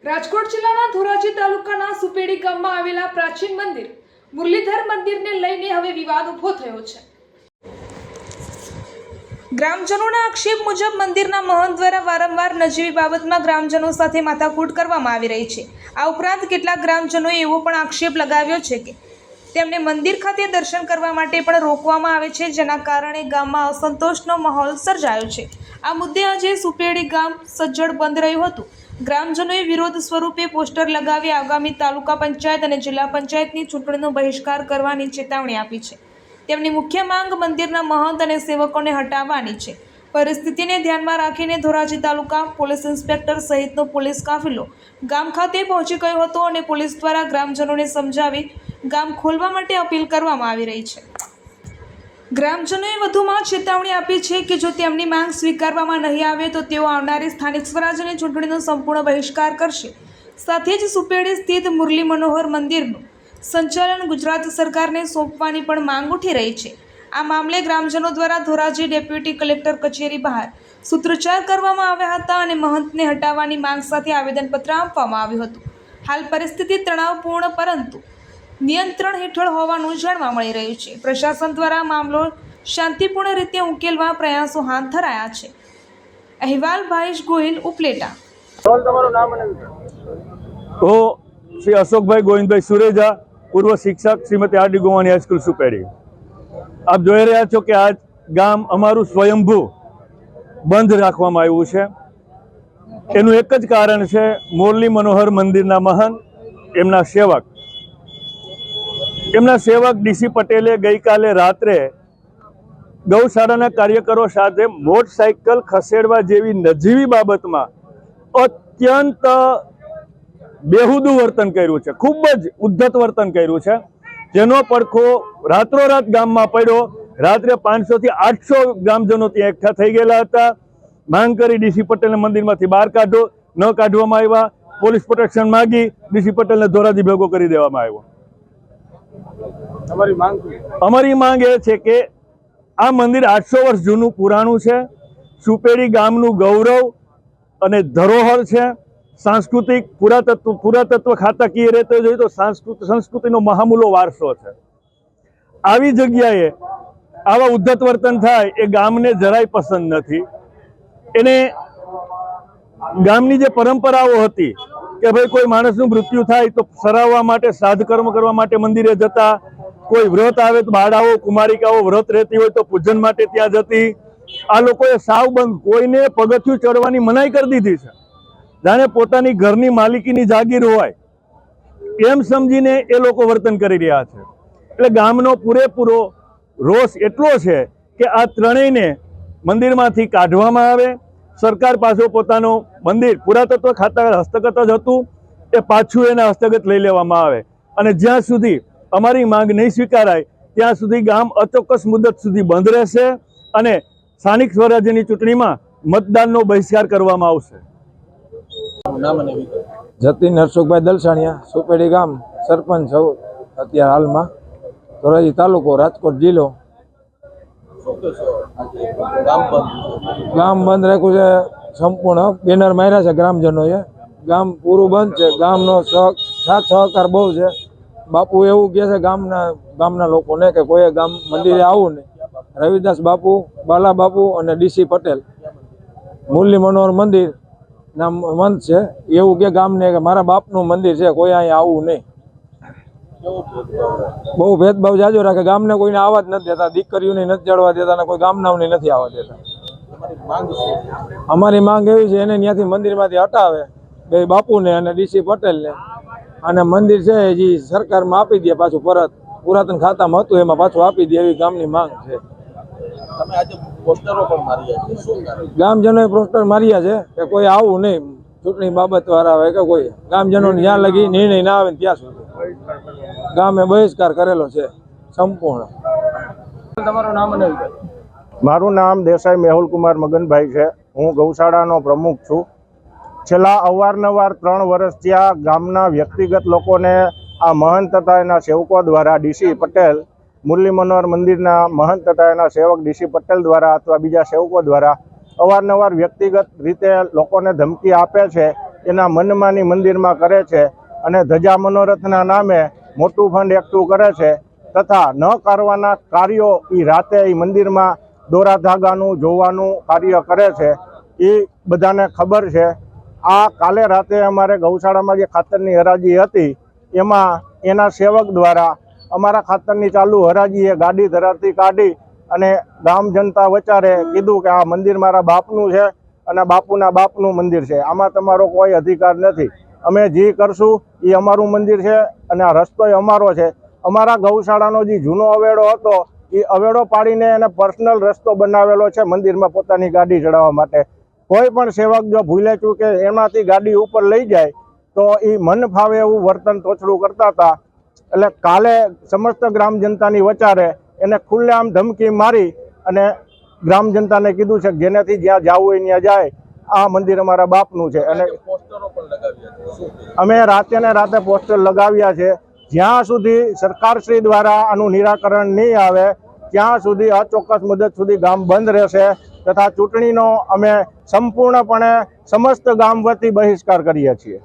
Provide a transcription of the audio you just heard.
રાજકોટ જિલ્લાના ધોરાજી તાલુકાના સુપેડી ગામમાં આવેલા પ્રાચીન મંદિર મુરલીધર મંદિરને લઈને હવે વિવાદ ઊભો થયો છે। ગ્રામજનોના આક્ષેપ મુજબ મંદિરના મહંત દ્વારા વારંવાર નજીવી બાબતમાં ગ્રામજનો સાથે માથાકૂટ કરવામાં આવી રહી છે। આ ઉપરાંત કેટલાક ગ્રામજનોએ એવો પણ આક્ષેપ લગાવ્યો છે કે તેમને મંદિર ખાતે દર્શન કરવા માટે પણ રોકવામાં આવે છે, જેના કારણે ગામમાં અસંતોષનો માહોલ સર્જાયો છે। આ મુદ્દે આજે સુપેડી ગામ સજ્જડ બંધ રહ્યું હતું। ગ્રામજનોએ વિરોધ સ્વરૂપે પોસ્ટર લગાવી આગામી તાલુકા પંચાયત અને જિલ્લા પંચાયતની ચૂંટણીનો બહિષ્કાર કરવાની ચેતવણી આપી છે। તેમની મુખ્ય માંગ મંદિરના મહંત અને સેવકોને હટાવવાની છે। પરિસ્થિતિને ધ્યાનમાં રાખીને ધોરાજી તાલુકા પોલીસ ઇન્સ્પેક્ટર સહિતનો પોલીસ કાફિલો ગામ ખાતે પહોંચી ગયો હતો અને પોલીસ દ્વારા ગ્રામજનોને સમજાવી ગામ ખોલવા માટે અપીલ કરવામાં આવી રહી છે। ગ્રામજનોએ વધુમાં ચેતવણી આપી છે કે જો તેમની માંગ સ્વીકારવામાં નહીં આવે તો તેઓ આવનારી સ્થાનિક સ્વરાજ્યની ચૂંટણીનો સંપૂર્ણ બહિષ્કાર કરશે। સાથે જ સુપેડી સ્થિત મુરલી મનોહર મંદિરનું સંચાલન ગુજરાત સરકારને સોંપવાની પણ માંગ ઉઠી રહી છે। આ મામલે ગ્રામજનો દ્વારા ધોરાજી ડેપ્યુટી કલેક્ટર કચેરી બહાર સૂત્રોચ્ચાર કરવામાં આવ્યા હતા અને મહંતને હટાવવાની માંગ સાથે આવેદનપત્ર આપવામાં આવ્યું હતું। હાલ પરિસ્થિતિ તણાવપૂર્ણ પરંતુ નિયંત્રણ હેઠળ હોવાનું જાણવા મળી રહ્યું છે। પ્રશાસન દ્વારા મામલો શાંતિપૂર્ણ રીતે ઉકેલવા પ્રયાસો હાથ ધરાયા છે। અહેવાલ ભાઈશ ગોહિલ ઉપલેટા। શ્રી અશોકભાઈ ગોવિંદભાઈ સુરેજા, પૂર્વ શિક્ષક, Shrimati R D Govani high school Supedi. આપ જોઈ રહ્યા છો કે આ ગામ અમારું સ્વયંભૂ બંધ રાખવામાં આવ્યું છે। એનું એક જ કારણ છે, મુરલી મનોહર મંદિરના મહંત એમના સેવક ડીસી પટેલે ગઈકાલે રાત્રે ગૌશાળાના કાર્યકરો સાથે મોટરસાઇકલ ખસેડવા જેવી નજીવી બાબતમાં અત્યંત બેહુદું વર્તન કર્યું છે। ખૂબ જ ઉદ્ધત વર્તન કર્યું છે, જેનો પડખો રાત્રોરાત ગામમાં પડ્યો। રાત્રે 500 થી 800 ગ્રામજનો ત્યાં એકઠા થઈ ગયેલા હતા। માંગ કરી ડીસી પટેલને મંદિરમાંથી બહાર કાઢો, ન કાઢવામાં આવ્યા। પોલીસ પ્રોટેક્શન માગી, ડીસી પટેલને ધોરાજી ભેગો કરી દેવામાં આવ્યો। અમારી માંગ એ છે કે આ મંદિર 800 વર્ષ જૂનું પુરાણું છે। સુપેડી ગામનું ગૌરવ અને ધરોહર છે। સાંસ્કૃતિક પુરાતત્વ ખાતાકીય રીતે જોઈએ તો સંસ્કૃતિનો મહામૂલો વારસો છે। આવી જગ્યાએ આવા ઉદ્ધત વર્તન થાય એ ગામને જરાય પસંદ નથી। એને ગામની જે પરંપરાઓ હતી કે ભાઈ કોઈ માણસનું મૃત્યુ થાય તો સરાવવા માટે, શ્રાદ્ધ કર્મ કરવા માટે મંદિરે જતા, કોઈ વ્રત આવે તો બાળાઓ, કુમારિકાઓ વ્રત રહેતી હોય તો પૂજન માટે ત્યાં જતી। આ લોકોએ સાવ બંધ, કોઈને પગથિયું ચડવાની મનાઈ કરી દીધી છે। જાણે પોતાની ઘરની માલિકીની જાગીર હોય એમ સમજીને એ લોકો વર્તન કરી રહ્યા છે। એટલે ગામનો પૂરેપૂરો રોષ એટલો છે કે આ ત્રણેયને મંદિરમાંથી કાઢવામાં આવે। સરકાર પાસે પોતાનું મંદિર પુરાતત્વ ખાતા હસ્તગત જ હતું, એ પાછું એના હસ્તગત લઈ લેવામાં આવે અને જ્યાં સુધી અમારી માંગ નહીં સ્વીકારાય ત્યાં સુધી ગામ અચોક્કસ મુદત સુધી બંધ રહેશે અને સ્થાનિક સ્વરાજ્યની ચૂંટણીમાં મતદાનનો બહિષ્કાર કરવામાં આવશે। જતીન હર્ષુભાઈ દલસાણિયા, સુપેડી ગામ સરપંચ અત્યારે હાલમાં, ધોરાજી તાલુકો, રાજકોટ જિલ્લો। ગામ બંધ રાખ્યું છે સંપૂર્ણ, બેનર માર્યા છે ગ્રામજનોએ। ગામ પૂરું બંધ છે। ગામનો સાથ સહકાર બહુ છે। બાપુ એવું કહે છે ગામના લોકોને કે કોઈ ગામ મંદિરે આવું નહીં। રવિદાસ બાપુ, બાલા બાપુ અને ડીસી પટેલ મુરલી મનોહર મંદિર ના મંત છે, એવું કે ગામને કે મારા બાપનું મંદિર છે, કોઈ અહીંયા આવવું નહીં। બહુ ભેદભાવ જાજો રાખે। ગામને કોઈને આવવા જ નથી દેતા, દીકરીઓને નથી ચડવા દેતા અને કોઈ ગામનાઓને નથી આવવા દેતા। અમારી માંગ એવી છે, એને ત્યાંથી મંદિરમાંથી હટાવે બે બાપુને અને ડીસી પટેલને, અને મંદિર છે જે સરકારમાં આપી દે પાછું પરત, પુરાતન ખાતામાં હતું એમાં પાછું આપી દે, એવી ગામની માંગ છે। ગામજનોએ પોસ્ટર માર્યા છે કે કોઈ આવું નહીં, ચૂંટણી બાબત વાળા હોય કે કોઈ ગામજનોને જ્યાં લગી નિર્ણય ના આવે ત્યાં સુધી ગામે બહિષ્કાર કરેલો છે સંપૂર્ણ। તમારું નામ અને મારું નામ દેસાઈ મેહુલ કુમાર મગનભાઈ છે। હું ગૌશાળાનો પ્રમુખ છું। છેલ્લા અવારનવાર 3 વર્ષથી આ ગામના વ્યક્તિગત લોકોને આ મહંત તથા એના સેવકો દ્વારા ડીસી પટેલ, મુરલી મનોહર મંદિરના મહંત તથા એના સેવક ડીસી પટેલ દ્વારા અથવા બીજા સેવકો દ્વારા અવારનવાર વ્યક્તિગત રીતે લોકોને ધમકી આપે છે એના મનમાની મંદિરમાં કરે છે અને ધજા મનોરથના નામે મોટું ફંડ એકઠું કરે છે તથા ન કરવાના કાર્યો એ રાતે એ મંદિરમાં દોરા ધાગાનું જોવાનું કાર્ય કરે છે. એ બધાને ખબર છે. આ કાલે રાતે અમારે ગૌશાળામાં જે ખાતરની હરાજી હતી એમાં એના સેવક દ્વારા અમારા ખાતરની ચાલુ હરાજીએ ગાડી ધરાથી કાઢી અને ગામ જનતા વચારે કીધું કે આ મંદિર મારા બાપનું છે અને બાપુના બાપનું મંદિર છે, આમાં તમારો કોઈ અધિકાર નથી. અમે જે કરશું એ અમારું મંદિર છે અને આ રસ્તો અમારો છે. અમારા ગૌશાળાનો જે જૂનો અવેડો હતો એ અવેડો પાડીને એને પર્સનલ રસ્તો બનાવેલો છે મંદિરમાં પોતાની ગાડી ચડાવવા માટે. કોઈ પણ સેવક જો ભૂલે ચૂકે એમાંથી ગાડી ઉપર લઈ જાય તો એ મન ફાવે એવું વર્તન તોછડું કરતા હતા. એટલે કાલે સમસ્ત ગ્રામ જનતાની વચારે એને ખુલ્લેઆમ ધમકી મારી અને ગ્રામ જનતાને કીધું છે કે જેનાથી જ્યાં જવું હોય ત્યાં જાય, આ મંદિર અમારા બાપનું છે. અને અમે રાતે ને રાતે પોસ્ટર લગાવ્યા છે. જ્યાં સુધી સરકારશ્રી દ્વારા આનું નિરાકરણ નહીં આવે ત્યાં સુધી અચોક્કસ મુદત સુધી ગામ બંધ રહેશે તથા ચૂંટણીનો અમે સંપૂર્ણપણે સમસ્ત ગામ વતી બહિષ્કાર કરીએ છીએ.